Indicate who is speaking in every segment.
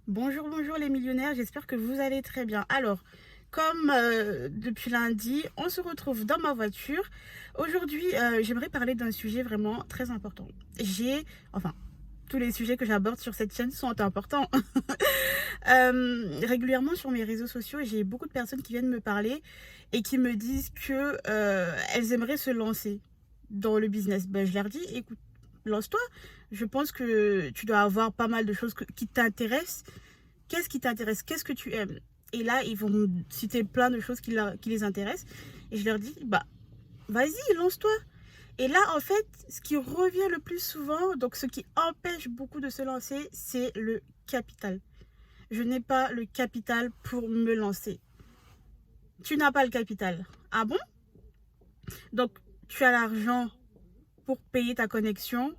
Speaker 1: Bonjour, bonjour les millionnaires, j'espère que vous allez très bien. Alors, comme depuis lundi, on se retrouve dans ma voiture. Aujourd'hui, j'aimerais parler d'un sujet vraiment très important. Enfin, tous les sujets que j'aborde sur cette chaîne sont importants. Régulièrement sur mes réseaux sociaux, j'ai beaucoup de personnes qui viennent me parler et qui me disent que elles aimeraient se lancer dans le business. Ben, je leur dis, écoute, lance-toi. Je pense que tu dois avoir pas mal de choses qui t'intéressent. Qu'est-ce qui t'intéresse? Qu'est-ce que tu aimes? Et là, ils vont me citer plein de choses qui les intéressent. Et je leur dis, bah, vas-y, lance-toi. Et là, en fait, ce qui revient le plus souvent, donc ce qui empêche beaucoup de se lancer, c'est le capital. Je n'ai pas le capital pour me lancer. Tu n'as pas le capital. Ah bon? Donc, tu as l'argent pour payer ta connexion,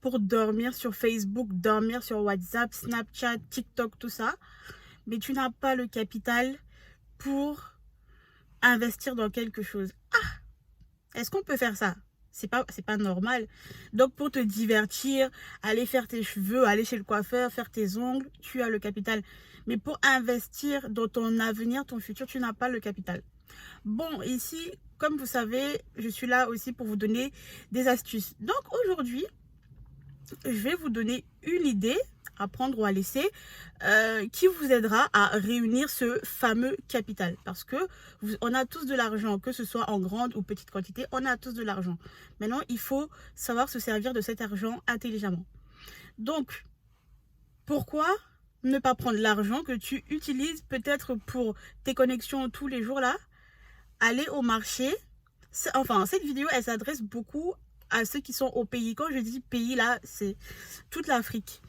Speaker 1: pour dormir sur Facebook, dormir sur WhatsApp, Snapchat, TikTok, tout ça. Mais tu n'as pas le capital pour investir dans quelque chose. Est-ce qu'on peut faire ça? C'est pas normal. Donc, pour te divertir, aller faire tes cheveux, aller chez le coiffeur, faire tes ongles, tu as le capital. Mais pour investir dans ton avenir, ton futur, tu n'as pas le capital. Bon, ici, comme vous savez, je suis là aussi pour vous donner des astuces. Donc, aujourd'hui, je vais vous donner une idée à prendre ou à laisser qui vous aidera à réunir ce fameux capital. Parce que on a tous de l'argent, que ce soit en grande ou petite quantité, on a tous de l'argent. Maintenant, il faut savoir se servir de cet argent intelligemment. Donc, pourquoi ne pas prendre l'argent que tu utilises peut-être pour tes connexions tous les jours là, aller au marché. Enfin, cette vidéo, elle s'adresse beaucoup à ceux qui sont au pays. Quand je dis pays, là, c'est toute l'Afrique.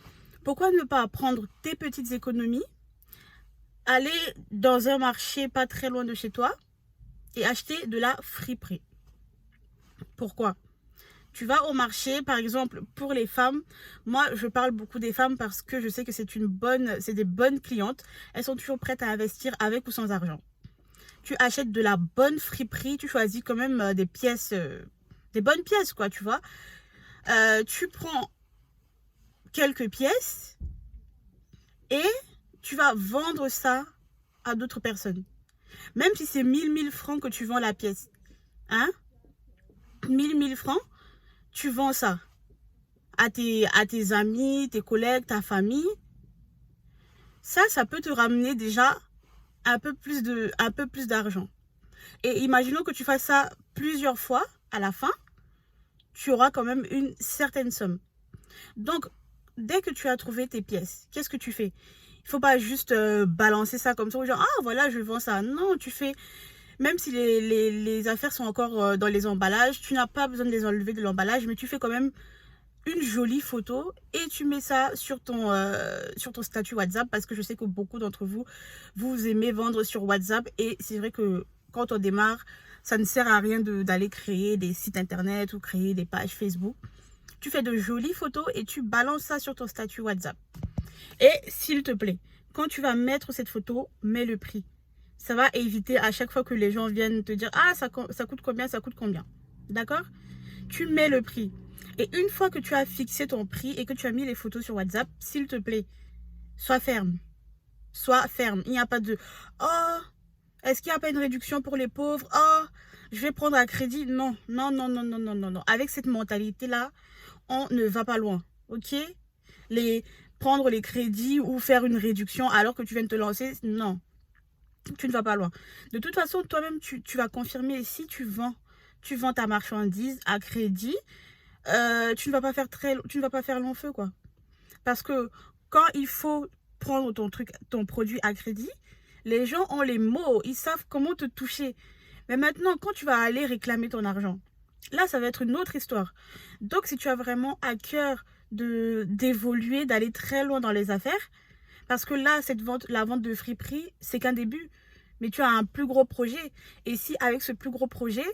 Speaker 1: Pourquoi ne pas prendre tes petites économies, aller dans un marché pas très loin de chez toi et acheter de la friperie? Pourquoi? Tu vas au marché, par exemple, pour les femmes. Moi, je parle beaucoup des femmes parce que je sais que c'est des bonnes clientes. Elles sont toujours prêtes à investir avec ou sans argent. Tu achètes de la bonne friperie, tu choisis quand même des pièces, des bonnes pièces, quoi, tu vois. Tu prends quelques pièces et tu vas vendre ça à d'autres personnes. Même si c'est 1000 francs que tu vends la pièce, hein, 1000 francs, tu vends ça à tes amis, tes collègues, ta famille. Ça peut te ramener déjà un peu plus d'argent. Et imaginons que tu fasses ça plusieurs fois, à la fin, tu auras quand même une certaine somme. Donc, dès que tu as trouvé tes pièces, qu'est-ce que tu fais? Il ne faut pas juste balancer ça comme ça, genre, ah voilà, je vends ça. Non, tu fais, même si les affaires sont encore dans les emballages, tu n'as pas besoin de les enlever de l'emballage, mais tu fais quand même une jolie photo et tu mets ça sur ton statut WhatsApp, parce que je sais que beaucoup d'entre vous, vous aimez vendre sur WhatsApp, et c'est vrai que quand on démarre, ça ne sert à rien d'aller créer des sites internet ou créer des pages Facebook. Tu fais de jolies photos et tu balances ça sur ton statut WhatsApp. Et s'il te plaît, quand tu vas mettre cette photo, mets le prix. Ça va éviter à chaque fois que les gens viennent te dire, ah, ça coûte combien, ça coûte combien. D'accord? Tu mets le prix. Et une fois que tu as fixé ton prix et que tu as mis les photos sur WhatsApp, s'il te plaît, sois ferme. Sois ferme. Il n'y a pas de, oh, est-ce qu'il n'y a pas une réduction pour les pauvres? Oh, je vais prendre un crédit. Non, non, non, non, non, non, non, non. Avec cette mentalité-là, on ne va pas loin. Ok? Prendre les crédits ou faire une réduction alors que tu viens de te lancer, non, tu ne vas pas loin. De toute façon, toi-même, tu vas confirmer si tu vends ta marchandise à crédit, tu ne vas pas faire long feu, quoi. Parce que quand il faut prendre ton produit à crédit, les gens ont les mots, ils savent comment te toucher. Mais maintenant, quand tu vas aller réclamer ton argent, là, ça va être une autre histoire. Donc, si tu as vraiment à cœur d'évoluer, d'aller très loin dans les affaires, parce que là, la vente de friperie, c'est qu'un début. Mais tu as un plus gros projet. Et si avec ce plus gros projet,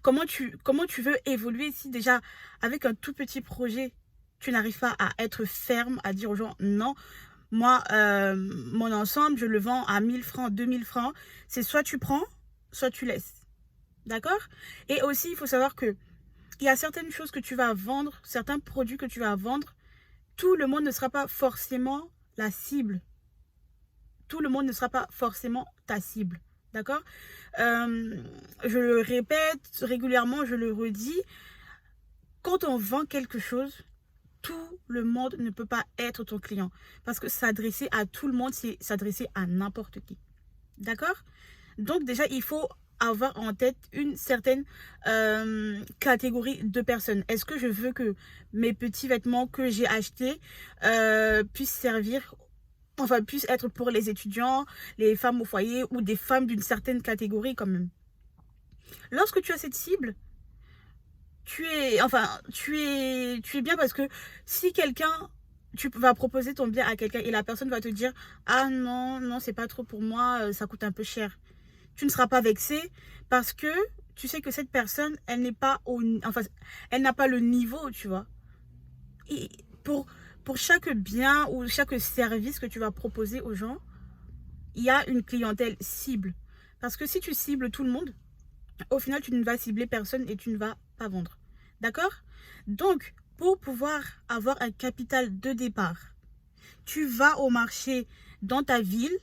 Speaker 1: comment tu veux évoluer si déjà, avec un tout petit projet, tu n'arrives pas à être ferme, à dire aux gens, non, moi, mon ensemble, je le vends à 1000 francs, 2000 francs. C'est soit tu prends, soit tu laisses. D'accord? Et aussi, il faut savoir que il y a certaines choses que tu vas vendre, certains produits que tu vas vendre, tout le monde ne sera pas forcément la cible. Tout le monde ne sera pas forcément ta cible. D'accord? Je le répète régulièrement, je le redis. Quand on vend quelque chose, tout le monde ne peut pas être ton client. Parce que s'adresser à tout le monde, c'est s'adresser à n'importe qui. D'accord? Donc déjà, il faut avoir en tête une certaine catégorie de personnes. Est-ce que je veux que mes petits vêtements que j'ai achetés puissent servir, enfin puissent être pour les étudiants, les femmes au foyer ou des femmes d'une certaine catégorie quand même. Lorsque tu as cette cible, tu es bien parce que si quelqu'un, tu vas proposer ton bien à quelqu'un et la personne va te dire ah non, non, c'est pas trop pour moi, ça coûte un peu cher. Tu ne seras pas vexé parce que tu sais que cette personne, elle n'est pas elle n'a pas le niveau, tu vois. Et pour chaque bien ou chaque service que tu vas proposer aux gens, il y a une clientèle cible. Parce que si tu cibles tout le monde, au final, tu ne vas cibler personne et tu ne vas pas vendre. D'accord? Donc, pour pouvoir avoir un capital de départ, tu vas au marché dans ta ville,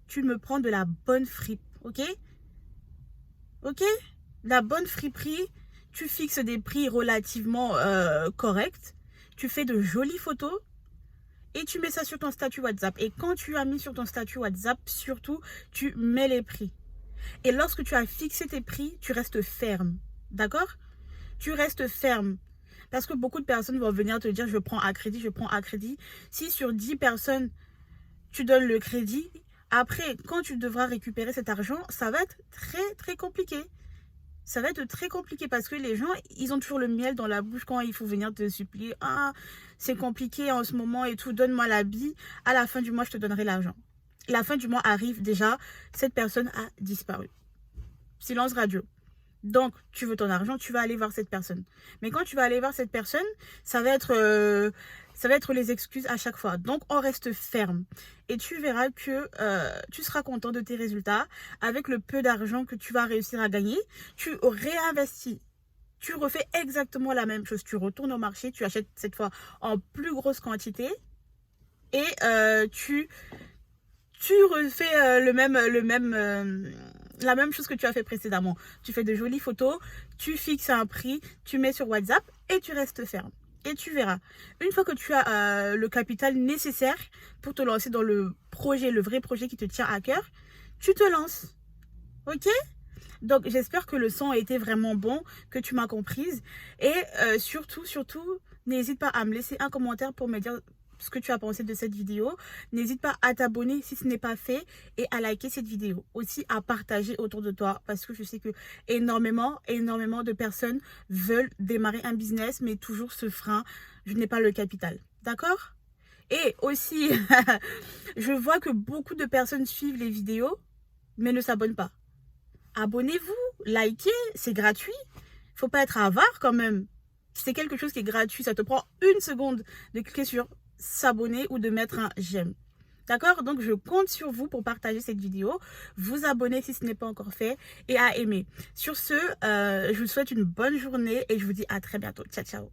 Speaker 1: tu me prends de la bonne fripe, ok? Ok? La bonne friperie, tu fixes des prix relativement corrects, tu fais de jolies photos et tu mets ça sur ton statut WhatsApp. Et quand tu as mis sur ton statut WhatsApp, surtout, tu mets les prix. Et lorsque tu as fixé tes prix, tu restes ferme. D'accord? Tu restes ferme. Parce que beaucoup de personnes vont venir te dire je prends à crédit, je prends à crédit. Si sur 10 personnes, tu donnes le crédit, après, quand tu devras récupérer cet argent, ça va être très, très compliqué. Ça va être très compliqué parce que les gens, ils ont toujours le miel dans la bouche quand il faut venir te supplier. Ah, c'est compliqué en ce moment et tout, donne-moi l'habit. À la fin du mois, je te donnerai l'argent. La fin du mois arrive déjà, cette personne a disparu. Silence radio. Donc, tu veux ton argent, tu vas aller voir cette personne. Mais quand tu vas aller voir cette personne, ça va être les excuses à chaque fois. Donc, on reste ferme. Et tu verras que tu seras content de tes résultats. Avec le peu d'argent que tu vas réussir à gagner, tu réinvestis. Tu refais exactement la même chose. Tu retournes au marché, tu achètes cette fois en plus grosse quantité. Et tu refais la même chose que tu as fait précédemment. Tu fais de jolies photos, tu fixes un prix, tu mets sur WhatsApp et tu restes ferme. Et tu verras. Une fois que tu as le capital nécessaire pour te lancer dans le projet, le vrai projet qui te tient à cœur, tu te lances. Ok? Donc, j'espère que le son a été vraiment bon, que tu m'as comprise. Et surtout, n'hésite pas à me laisser un commentaire pour me dire ce que tu as pensé de cette vidéo. N'hésite pas à t'abonner si ce n'est pas fait et à liker cette vidéo. Aussi à partager autour de toi parce que je sais que énormément de personnes veulent démarrer un business mais toujours ce frein, je n'ai pas le capital. D'accord? Et aussi, je vois que beaucoup de personnes suivent les vidéos mais ne s'abonnent pas. Abonnez-vous, likez, c'est gratuit. Faut pas être avare quand même. C'est quelque chose qui est gratuit, ça te prend une seconde de cliquer sur s'abonner ou de mettre un j'aime. D'accord? Donc, je compte sur vous pour partager cette vidéo, vous abonner si ce n'est pas encore fait et à aimer. Sur ce, je vous souhaite une bonne journée et je vous dis à très bientôt. Ciao, ciao.